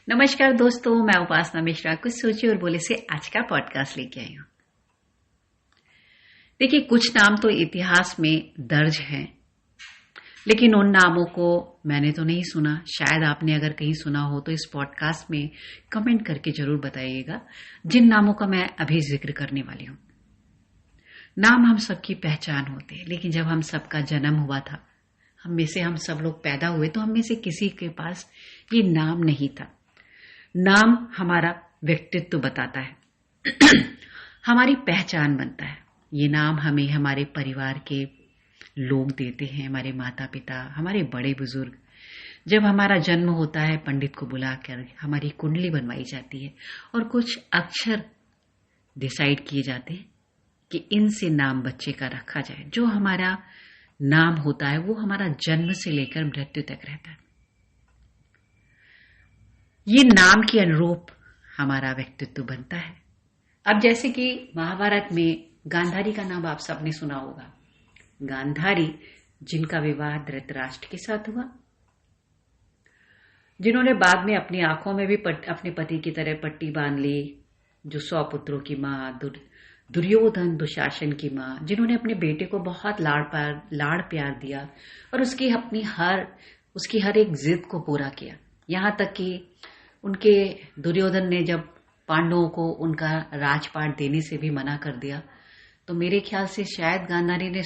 नमस्कार दोस्तों, मैं उपासना मिश्रा कुछ सोचे और बोले से आज का पॉडकास्ट लेके आई हूँ। देखिए, कुछ नाम तो इतिहास में दर्ज हैं, लेकिन उन नामों को मैंने तो नहीं सुना। शायद आपने अगर कहीं सुना हो तो इस पॉडकास्ट में कमेंट करके जरूर बताइएगा, जिन नामों का मैं अभी जिक्र करने वाली हूँ। नाम हम सबकी पहचान होते हैं, लेकिन जब हम सबका जन्म हुआ था, हम सब लोग पैदा हुए, तो हम में से किसी के पास ये नाम नहीं था। नाम हमारा व्यक्तित्व बताता है, हमारी पहचान बनता है। ये नाम हमें हमारे परिवार के लोग देते हैं, हमारे माता पिता, हमारे बड़े बुजुर्ग। जब हमारा जन्म होता है, पंडित को बुलाकर हमारी कुंडली बनवाई जाती है और कुछ अक्षर डिसाइड किए जाते हैं कि इनसे नाम बच्चे का रखा जाए। जो हमारा नाम होता है वो हमारा जन्म से लेकर मृत्यु तक रहता है। ये नाम के अनुरूप हमारा व्यक्तित्व बनता है। अब जैसे कि महाभारत में गांधारी का नाम आप सबने सुना होगा। गांधारी, जिनका विवाह धृतराष्ट्र के साथ हुआ, जिन्होंने बाद में अपनी आंखों में भी अपने पति की तरह पट्टी बांध ली, जो 100 पुत्रों की माँ, दुर्योधन दुशासन की माँ, जिन्होंने अपने बेटे को बहुत लाड़ प्यार दिया और उसकी हर एक जिद को पूरा किया। यहाँ तक कि उनके दुर्योधन ने जब पांडवों को उनका राजपाट देने से भी मना कर दिया, तो मेरे ख्याल से शायद गांधारी ने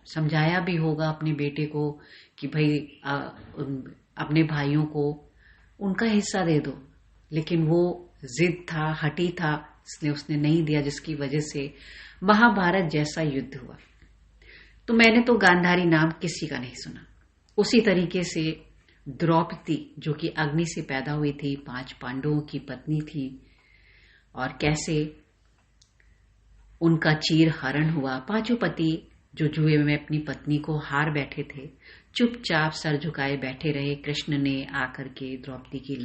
समझाया भी होगा अपने बेटे को कि भाई अपने भाइयों को उनका हिस्सा दे दो, लेकिन वो जिद था, हठी था, इसलिए उसने नहीं दिया, जिसकी वजह से महाभारत जैसा युद्ध हुआ। तो मैंने तो गांधारी नाम किसी का नहीं सुना। उसी तरीके से द्रौपदी, जो कि अग्नि से पैदा हुई थी, 5 पांडवों की पत्नी थी, और कैसे उनका चीर हरण हुआ। 5 पति जो जुए में अपनी पत्नी को हार बैठे थे, चुपचाप सर झुकाए बैठे रहे। कृष्ण ने आकर के द्रौपदी की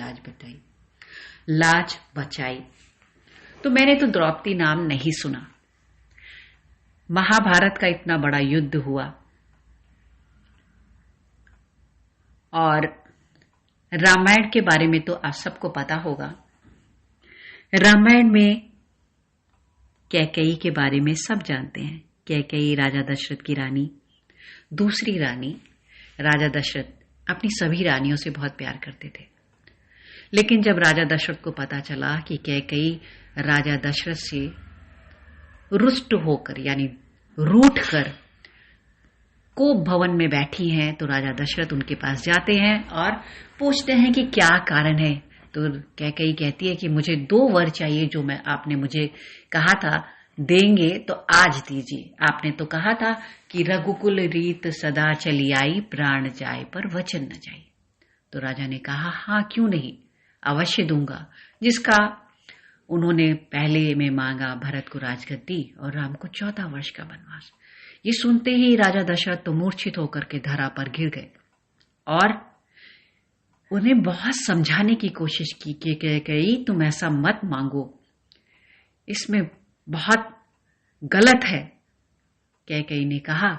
लाज बचाई। तो मैंने तो द्रौपदी नाम नहीं सुना। महाभारत का इतना बड़ा युद्ध हुआ और रामायण के बारे में तो आप सबको पता होगा। रामायण में कैकेयी के बारे में सब जानते हैं। कैकेयी राजा दशरथ की रानी, दूसरी रानी। राजा दशरथ अपनी सभी रानियों से बहुत प्यार करते थे, लेकिन जब राजा दशरथ को पता चला कि कैकेयी राजा दशरथ से रुष्ट होकर, यानी रूठ कर कोप भवन में बैठी हैं, तो राजा दशरथ उनके पास जाते हैं और पूछते हैं कि क्या कारण है। तो कैकेयी कहती है कि मुझे 2 वर चाहिए, जो आपने मुझे कहा था देंगे, तो आज दीजिए। आपने तो कहा था कि रघुकुल रीत सदा चली आई, प्राण जाए पर वचन न जाए। तो राजा ने कहा, हाँ क्यों नहीं, अवश्य दूंगा। जिसका उन्होंने पहले में मांगा, भरत को राजगद्दी और राम को 14 वर्ष का वनवास। ये सुनते ही राजा दशरथ तो मूर्छित होकर के धरा पर गिर गए और उन्हें बहुत समझाने की कोशिश की कि कैकेयी तुम ऐसा मत मांगो, इसमें बहुत गलत है। कैकेयी ने कहा,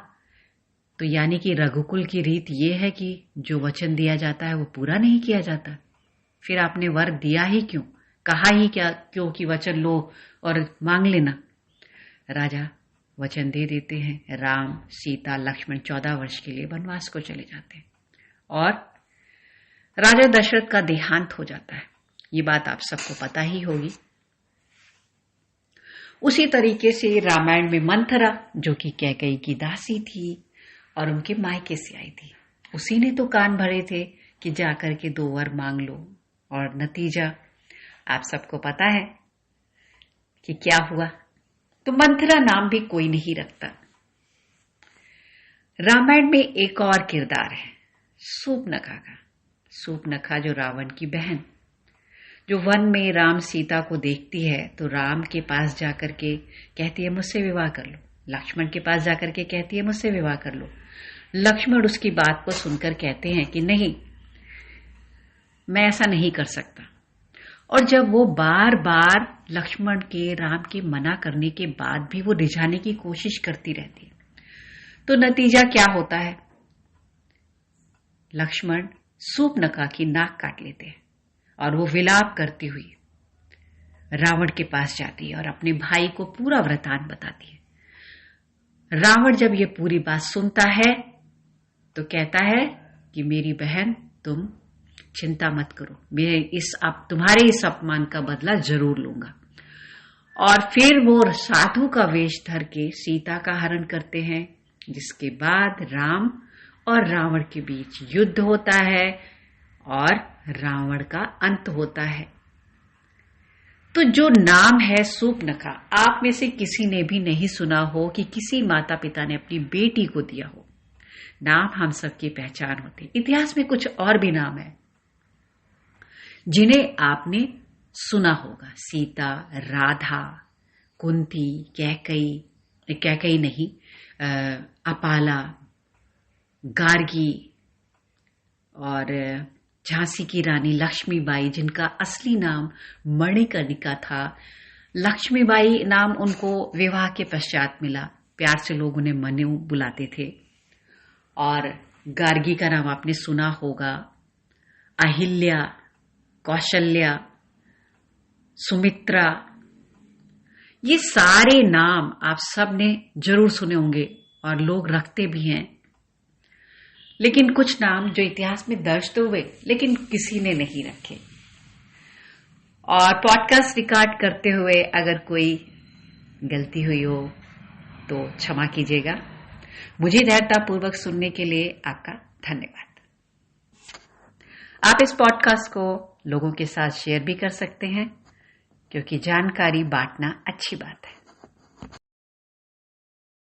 तो यानी कि रघुकुल की रीत ये है कि जो वचन दिया जाता है वो पूरा नहीं किया जाता। फिर आपने वर दिया ही क्यों, कहा ही क्या क्यों कि वचन लो और मांग लेना। राजा वचन दे देते हैं। राम, सीता, लक्ष्मण 14 वर्ष के लिए वनवास को चले जाते हैं और राजा दशरथ का देहांत हो जाता है। ये बात आप सबको पता ही होगी। उसी तरीके से रामायण में मंथरा, जो कि कैकेयी की दासी थी और उनके मायके से आई थी, उसी ने तो कान भरे थे कि जाकर के 2 वर मांग लो, और नतीजा आप सबको पता है कि क्या हुआ। तो मंथरा नाम भी कोई नहीं रखता। रामायण में एक और किरदार है सूर्पनखा का। सूर्पनखा जो रावण की बहन, जो वन में राम सीता को देखती है, तो राम के पास जाकर के कहती है मुझसे विवाह कर लो। लक्ष्मण के पास जाकर के कहती है मुझसे विवाह कर लो। लक्ष्मण उसकी बात को सुनकर कहते हैं कि नहीं, मैं ऐसा नहीं कर सकता। और जब वो बार बार लक्ष्मण के, राम के मना करने के बाद भी वो रिझाने की कोशिश करती रहती है, तो नतीजा क्या होता है, लक्ष्मण सूर्पनखा की नाक काट लेते हैं और वो विलाप करती हुई रावण के पास जाती है और अपने भाई को पूरा वृतांत बताती है। रावण जब ये पूरी बात सुनता है तो कहता है कि मेरी बहन, तुम चिंता मत करो, मैं तुम्हारे इस अपमान का बदला जरूर लूंगा। और फिर वो साधु का वेश धर के सीता का हरण करते हैं, जिसके बाद राम और रावण के बीच युद्ध होता है और रावण का अंत होता है। तो जो नाम है शूर्पणखा, आप में से किसी ने भी नहीं सुना हो कि किसी माता पिता ने अपनी बेटी को दिया हो। नाम हम सबकी पहचान होती। इतिहास में कुछ और भी नाम है जिन्हें आपने सुना होगा। सीता, राधा, कुंती, कैकई नहीं, अपाला, गार्गी और झांसी की रानी लक्ष्मीबाई, जिनका असली नाम मणिकर्णिका था। लक्ष्मीबाई नाम उनको विवाह के पश्चात मिला, प्यार से लोग उन्हें मनु बुलाते थे। और गार्गी का नाम आपने सुना होगा। अहिल्या, कौशल्या, सुमित्रा, ये सारे नाम आप सब ने जरूर सुने होंगे और लोग रखते भी हैं। लेकिन कुछ नाम जो इतिहास में दर्ज तो हुए लेकिन किसी ने नहीं रखे। और पॉडकास्ट रिकॉर्ड करते हुए अगर कोई गलती हुई हो तो क्षमा कीजिएगा। मुझे धैर्यतापूर्वक सुनने के लिए आपका धन्यवाद। आप इस पॉडकास्ट को लोगों के साथ शेयर भी कर सकते हैं, क्योंकि जानकारी बांटना अच्छी बात है।